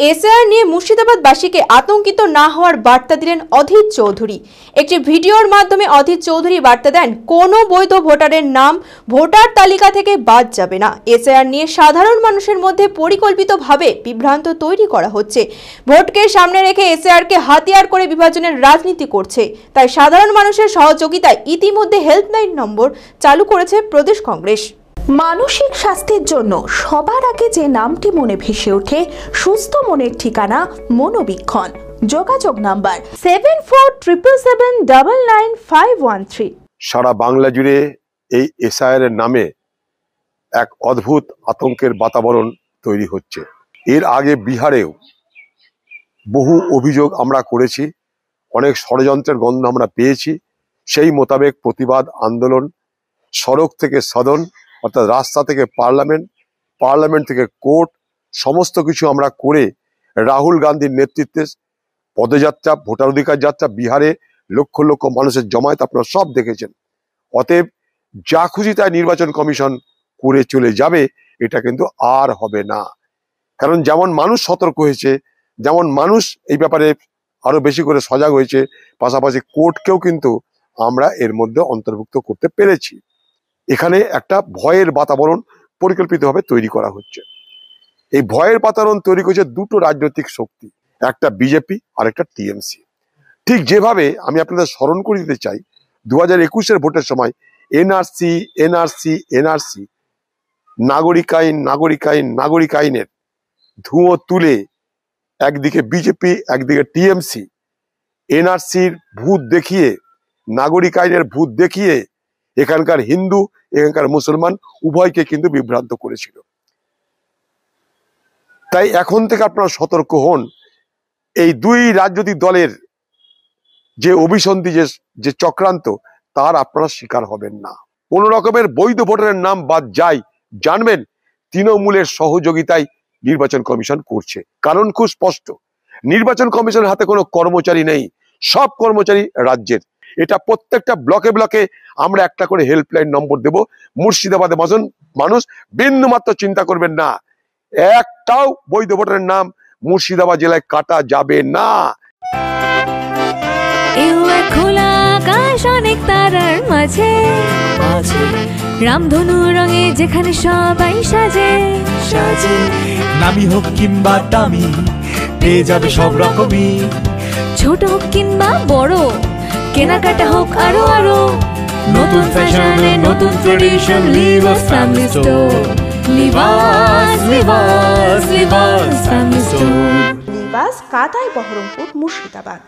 SIR নিয়ে মুর্শিদাবাদবাসীকে আতঙ্কিত না হওয়ার বার্তা দিলেন অধীর চৌধুরী। একটি ভিডিওর মাধ্যমে অধীর চৌধুরী বার্তা দেন, কোনো বৈধ ভোটারের নাম ভোটার তালিকা থেকে বাদ যাবে না। এসআইআর নিয়ে সাধারণ মানুষের মধ্যে পরিকল্পিতভাবে বিভ্রান্ত তৈরি করা হচ্ছে। ভোটকে সামনে রেখে এসআইআরকে হাতিয়ার করে বিভাজনের রাজনীতি করছে। তাই সাধারণ মানুষের সহযোগিতায় ইতিমধ্যে হেল্পলাইন নম্বর চালু করেছে প্রদেশ কংগ্রেস। মানসিক স্বাস্থ্যের জন্য সবার আগে যে নামটি মনে ভেসে ওঠে, সুস্থ মনের ঠিকানা মনোবীক্ষণ। যোগাযোগ নাম্বার 7477799513। সারা বাংলা জুড়ে এই এসআইআর এর নামে এক অদ্ভুত আতঙ্কের বাতাবরণ তৈরি হচ্ছে। এর আগে বিহারেও বহু অভিযোগ আমরা করেছি, অনেক ষড়যন্ত্রের গন্ধ আমরা পেয়েছি। সেই মোতাবেক প্রতিবাদ আন্দোলন সড়ক থেকে সদন, অর্থাৎ রাস্তা থেকে পার্লামেন্ট, পার্লামেন্ট থেকে কোর্ট, সমস্ত কিছু আমরা করে রাহুল গান্ধীর নেতৃত্বে পদযাত্রা, ভোটার অধিকার যাত্রা, বিহারে লক্ষ লক্ষ মানুষের জমায়েত আপনারা সব দেখেছেন। অতএব যা খুশি তাই নির্বাচন কমিশন করে চলে যাবে, এটা কিন্তু আর হবে না। কারণ যেমন মানুষ সতর্ক হয়েছে, যেমন মানুষ এই ব্যাপারে আরো বেশি করে সজাগ হয়েছে, পাশাপাশি কোর্টকেও কিন্তু আমরা এর মধ্যে অন্তর্ভুক্ত করতে পেরেছি। এখানে একটা ভয়ের বাতাবরণ পরিকল্পিতভাবে তৈরি করা হচ্ছে। এই ভয়ের বাতাবরণ তৈরি করছে দুটো রাজনৈতিক শক্তি, একটা বিজেপি আর একটা টিএমসি। ঠিক যেভাবে আমি আপনাদের স্মরণ করে দিতে চাই, 2021-এর ভোটের সময় এনআরসি নাগরিক আইনের ধুঁয়ো তুলে একদিকে বিজেপি একদিকে টিএমসি এনআরসির ভূত দেখিয়ে, নাগরিক আইনের ভূত দেখিয়ে এখানকার হিন্দু, এখানকার মুসলমান উভয়কে কিন্তু বিভ্রান্ত করেছিল। তাই এখন থেকে আপনারা সতর্ক হন। এই দুই রাজনৈতিক দলের যে অভিসন্ধি, যে চক্রান্ত, তার আপনারা শিকার হবেন না। কোন রকমের বৈধ ভোটারের নাম বাদ যায়, জানবেন তৃণমূলের সহযোগিতায় নির্বাচন কমিশন করছে। কারণ খুব স্পষ্ট, নির্বাচন কমিশনের হাতে কোনো কর্মচারী নেই, সব কর্মচারী রাজ্যের। এটা প্রত্যেকটা ব্লকে ব্লকে আমরা একটা করে হেল্পলাইন নম্বর দেব। মুর্শিদাবাদে মানুষ বিন্দু মাত্র চিন্তা করবেন না, একটাও বৈধ ভোটারের নাম মুর্শিদাবাদ জেলায় কাটা যাবে না। খোলা আকাশ অনেক তারার মাঝে, রামধনু রঙে যেখানে সবাই সাজে সাজে, নামি হোক কিংবা দামি পেয়ে যাবে সব রকমই, ছোট হোক কিংবা বড়, কেনাকাটা হোক আরো আরো, নতুন ফ্যাশনে নতুন tradition, Livas family store, Livas family store, Livas কাতাই বহরমপুর মুর্শিদাবাদ।